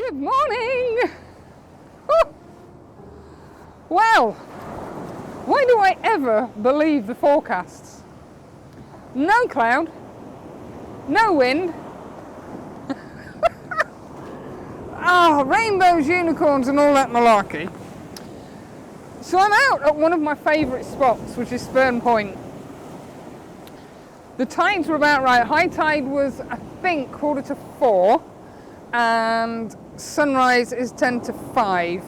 Good morning! Oh. Well, why do I ever believe the forecasts? No cloud, no wind. Rainbows, unicorns and all that malarkey. So I'm out at one of my favourite spots, which is Spurn Point. The tides were about right. High tide was, I think, 4:45, and sunrise is 4:50.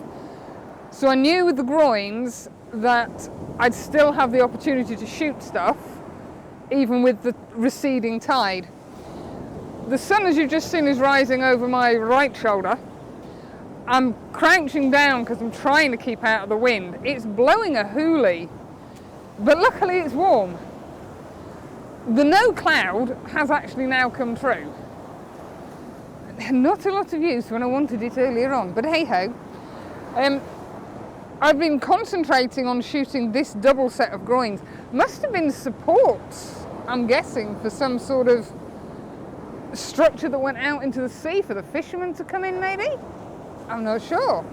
So I knew with the groins that I'd still have the opportunity to shoot stuff, even with the receding tide. The sun, as you've just seen, is rising over my right shoulder. I'm crouching down because I'm trying to keep out of the wind. It's blowing a hoolie, but luckily it's warm. The no cloud has actually now come true. Not a lot of use when I wanted it earlier on, but hey ho. I've been concentrating on shooting this double set of groins. Must have been supports, I'm guessing, for some sort of structure that went out into the sea for the fishermen to come in, maybe? I'm not sure.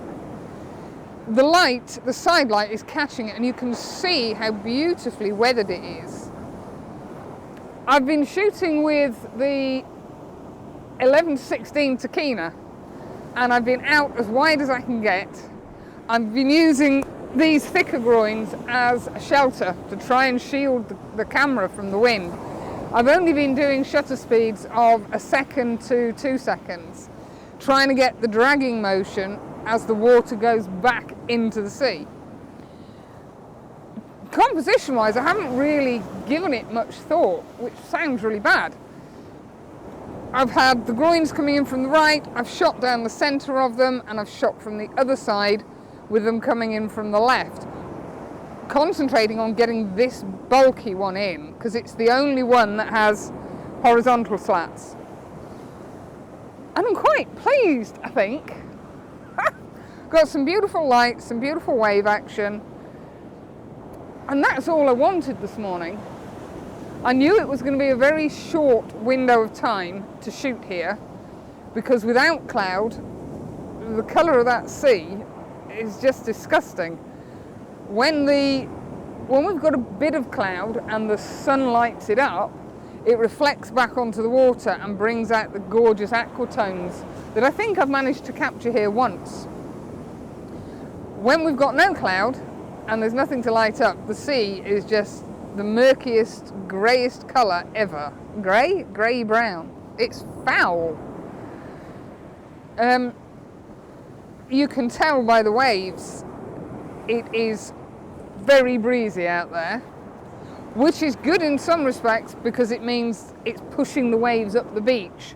The light, the side light, is catching it, and you can see how beautifully weathered it is. I've been shooting with the 11-16 Takina, and I've been out as wide as I can get. I've been using these thicker groins as a shelter to try and shield the camera from the wind. I've only been doing shutter speeds of 1 second to 2 seconds, trying to get the dragging motion as the water goes back into the sea. Composition wise, I haven't really given it much thought, which sounds really bad. I've had the groins coming in from the right, I've shot down the centre of them, and I've shot from the other side with them coming in from the left. Concentrating on getting this bulky one in, because it's the only one that has horizontal slats. And I'm quite pleased, I think. Got some beautiful light, some beautiful wave action. And that's all I wanted this morning. I knew it was going to be a very short window of time to shoot here, because without cloud, the colour of that sea is just disgusting. When we've got a bit of cloud and the sun lights it up, it reflects back onto the water and brings out the gorgeous aquatones that I think I've managed to capture here once. When we've got no cloud and there's nothing to light up, the sea is just the murkiest, greyest colour ever. Grey? Grey-brown. It's foul. You can tell by the waves it is very breezy out there, which is good in some respects because it means it's pushing the waves up the beach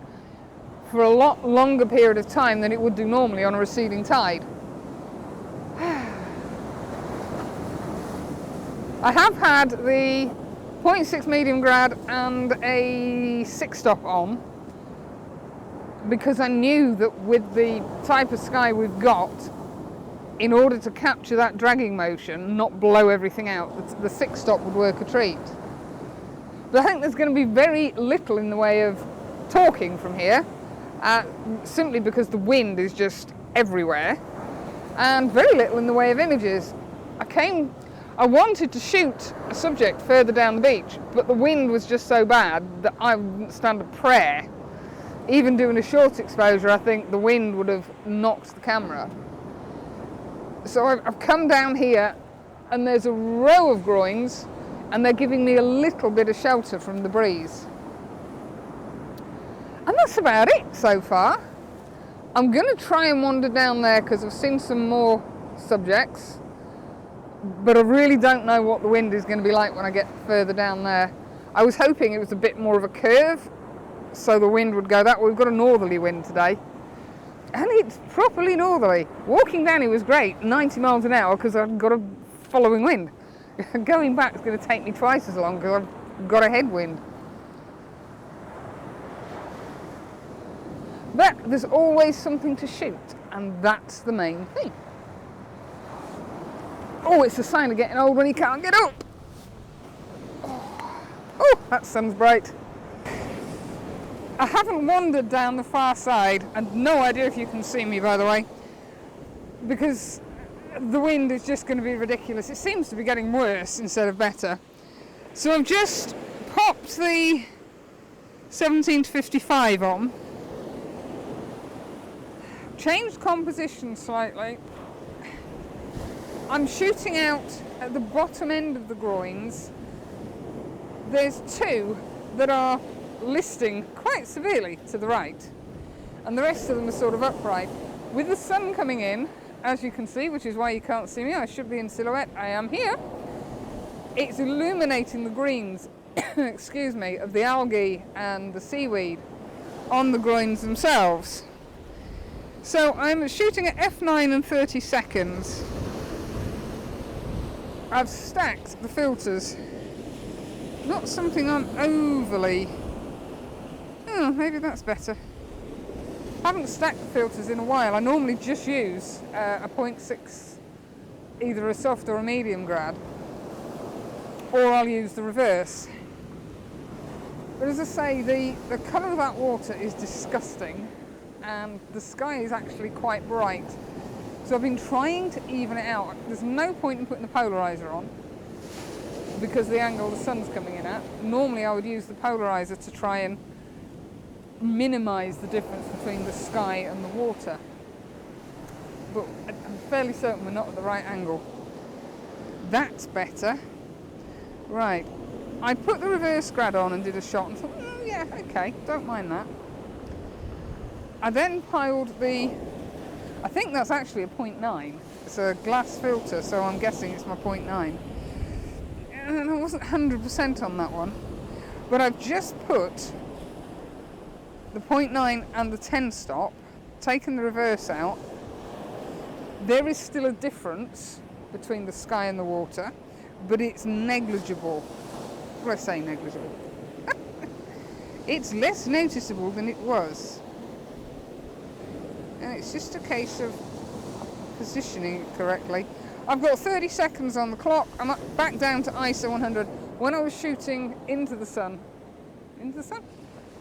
for a lot longer period of time than it would do normally on a receding tide. I have had the 0.6 medium grad and a 6-stop on because I knew that with the type of sky we've got, in order to capture that dragging motion, not blow everything out, the 6-stop would work a treat. But I think there's going to be very little in the way of talking from here, simply because the wind is just everywhere, and very little in the way of images. I wanted to shoot a subject further down the beach, but the wind was just so bad that I wouldn't stand a prayer. Even doing a short exposure, I think the wind would have knocked the camera. So I've come down here, and there's a row of groins, and they're giving me a little bit of shelter from the breeze. And that's about it so far. I'm going to try and wander down there because I've seen some more subjects, but I really don't know what the wind is going to be like when I get further down there. I was hoping it was a bit more of a curve, so the wind would go that way. We've got a northerly wind today, and it's properly northerly. Walking down it was great, 90 miles an hour, because I've got a following wind. Going back is going to take me twice as long because I've got a headwind. But there's always something to shoot, and that's the main thing. Oh, it's a sign of getting old when you can't get up. Oh, that sun's bright. I haven't wandered down the far side, and no idea if you can see me, by the way, because the wind is just going to be ridiculous. It seems to be getting worse instead of better. So I've just popped the 17-55 on, changed composition slightly. I'm shooting out at the bottom end of the groins. There's two that are listing quite severely to the right, and the rest of them are sort of upright. With the sun coming in, as you can see, which is why you can't see me, I should be in silhouette, I am here. It's illuminating the greens, excuse me, of the algae and the seaweed on the groins themselves. So I'm shooting at f9 and 30 seconds. I've stacked the filters. Not something I'm overly... Oh, maybe that's better. I haven't stacked the filters in a while. I normally just use a 0.6, either a soft or a medium grad, or I'll use the reverse. But as I say, the colour of that water is disgusting, and the sky is actually quite bright. So I've been trying to even it out. There's no point in putting the polarizer on because of the angle the sun's coming in at. Normally I would use the polarizer to try and minimise the difference between the sky and the water. But I'm fairly certain we're not at the right angle. That's better. Right. I put the reverse grad on and did a shot and thought, oh yeah, okay, don't mind that. I then piled I think that's actually a 0.9. It's a glass filter, so I'm guessing it's my 0.9. And I wasn't 100% on that one. But I've just put the 0.9 and the 10 stop, taken the reverse out. There is still a difference between the sky and the water, but it's negligible. What do I say, negligible? It's less noticeable than it was. And it's just a case of positioning it correctly. I've got 30 seconds on the clock. I'm back down to ISO 100. When I was shooting into the sun,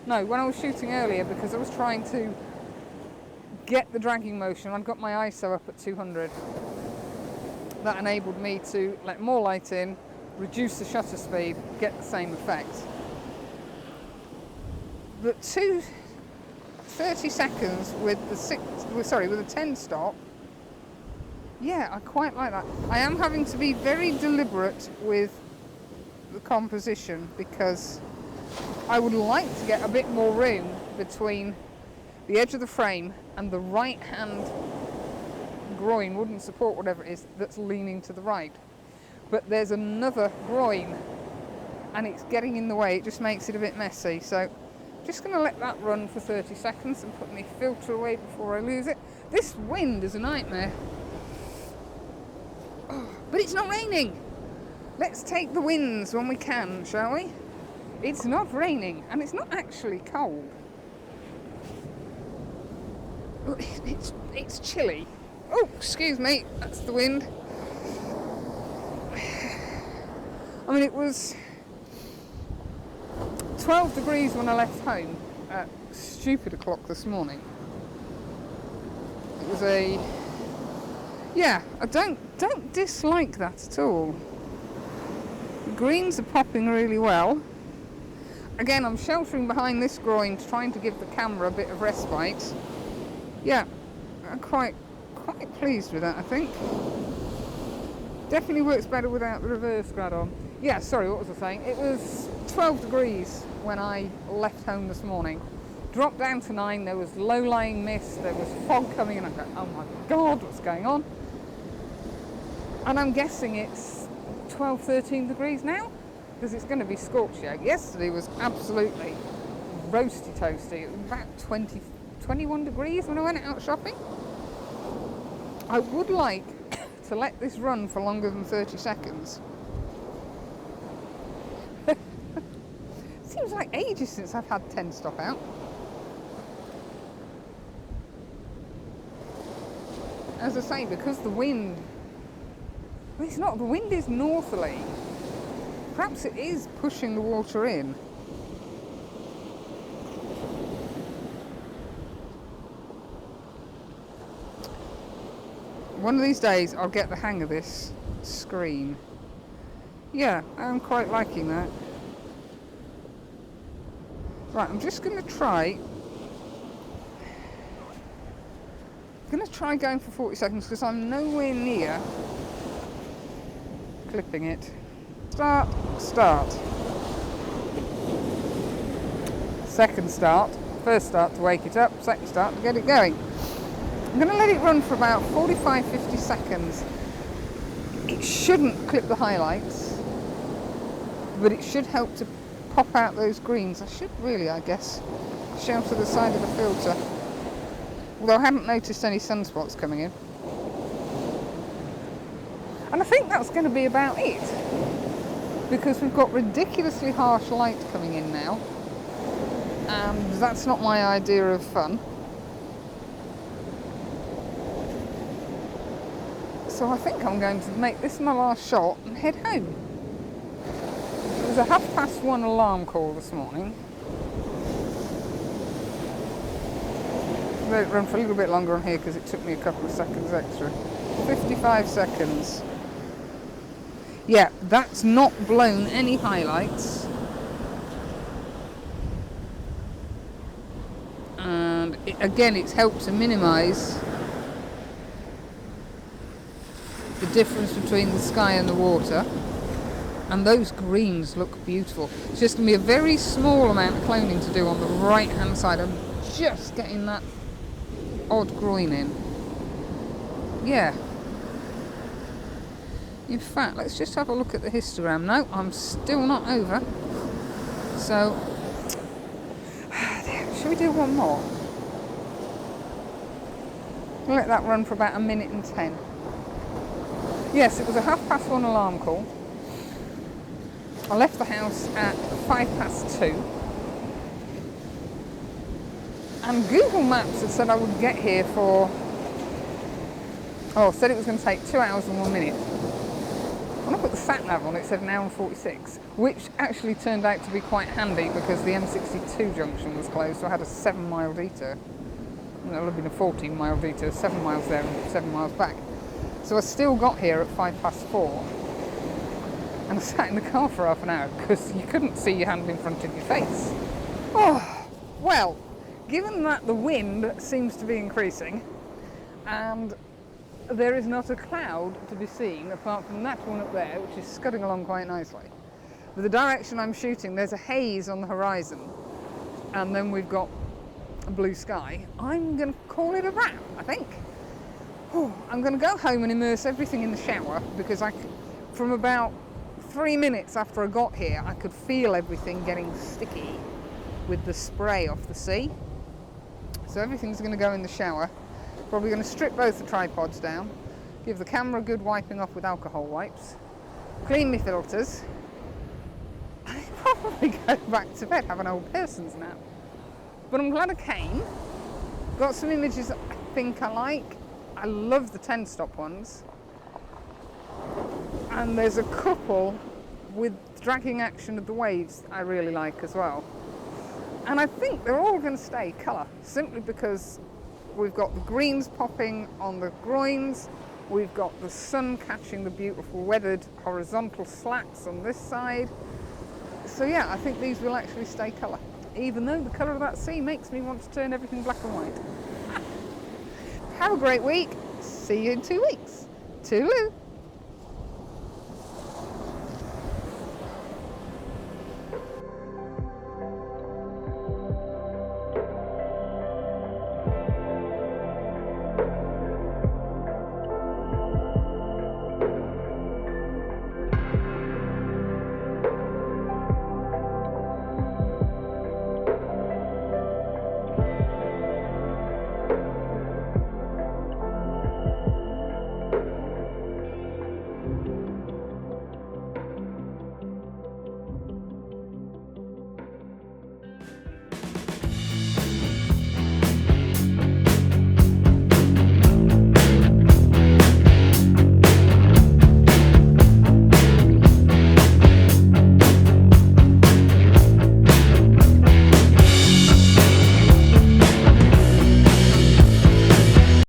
No, when I was shooting earlier, because I was trying to get the dragging motion, I'd got my ISO up at 200. That enabled me to let more light in, reduce the shutter speed, get the same effect. But 30 seconds with the 10 stop, yeah, I quite like that. I am having to be very deliberate with the composition because I would like to get a bit more room between the edge of the frame and the right hand groin, wooden support, whatever it is, that's leaning to the right. But there's another groin and it's getting in the way. It just makes it a bit messy. So I'm just going to let that run for 30 seconds and put my filter away before I lose it. This wind is a nightmare. Oh, but it's not raining. Let's take the winds when we can, shall we? It's not raining and it's not actually cold. It's chilly. Oh, excuse me, that's the wind. I mean, it was 12 degrees when I left home at stupid o'clock this morning. It was yeah, I don't dislike that at all. The greens are popping really well. Again, I'm sheltering behind this groin, trying to give the camera a bit of respite. Yeah, I'm quite pleased with that, I think. Definitely works better without the reverse grad on. Yeah, sorry, what was I saying? It was 12 degrees when I left home this morning. Dropped down to 9, there was low-lying mist, there was fog coming in. I go, oh my God, what's going on? And I'm guessing it's 12, 13 degrees now, because it's going to be scorchy out. Yesterday was absolutely roasty toasty. It was about 21 degrees when I went out shopping. I would like to let this run for longer than 30 seconds. Seems like ages since I've had 10 stop out. As I say, because the wind, well, it's not, the wind is northerly. Perhaps it is pushing the water in. One of these days I'll get the hang of this screen. Yeah, I'm quite liking that. Right, I'm just going to try going for 40 seconds because I'm nowhere near clipping it. Start. Second start. First start to wake it up, second start to get it going. I'm going to let it run for about 45-50 seconds. It shouldn't clip the highlights, but it should help to pop out those greens. I should really, I guess, show to the side of the filter. Although I haven't noticed any sunspots coming in. And I think that's going to be about it. Because we've got ridiculously harsh light coming in now. And that's not my idea of fun. So I think I'm going to make this my last shot and head home. It was a 1:30 alarm call this morning. Let it run for a little bit longer on here because it took me a couple of seconds extra. 55 seconds. Yeah, that's not blown any highlights. And again, it's helped to minimise the difference between the sky and the water. And those greens look beautiful. It's just going to be a very small amount of cloning to do on the right hand side. I'm just getting that odd groin in. Yeah. In fact, let's just have a look at the histogram. No, I'm still not over. So, shall we do one more? We'll let that run for about 1:10. Yes, it was a 1:30 alarm call. I left the house at 2:05. And Google Maps had said I would get here for... said it was going to take 2 hours and 1 minute. When I put the sat-nav on, it said 1 hour and 46, which actually turned out to be quite handy because the M62 junction was closed, so I had a 7-mile detour. It would have been a 14-mile detour, 7 miles there and 7 miles back. So I still got here at 4:05. And I sat in the car for half an hour because you couldn't see your hand in front of your face. Oh, well, given that the wind seems to be increasing and there is not a cloud to be seen apart from that one up there, which is scudding along quite nicely. But the direction I'm shooting, there's a haze on the horizon and then we've got a blue sky. I'm going to call it a wrap, I think. I'm going to go home and immerse everything in the shower because from about 3 minutes after I got here, I could feel everything getting sticky with the spray off the sea. So everything's going to go in the shower. Probably going to strip both the tripods down, give the camera a good wiping off with alcohol wipes, clean my filters, and probably go back to bed, have an old person's nap. But I'm glad I came. Got some images that I think I like. I love the 10-stop ones. And there's a couple with dragging action of the waves I really like as well. And I think they're all going to stay colour, simply because we've got the greens popping on the groins, we've got the sun catching the beautiful weathered horizontal slats on this side. So yeah, I think these will actually stay colour, even though the colour of that sea makes me want to turn everything black and white. Have a great week. See you in 2 weeks. Toodaloo.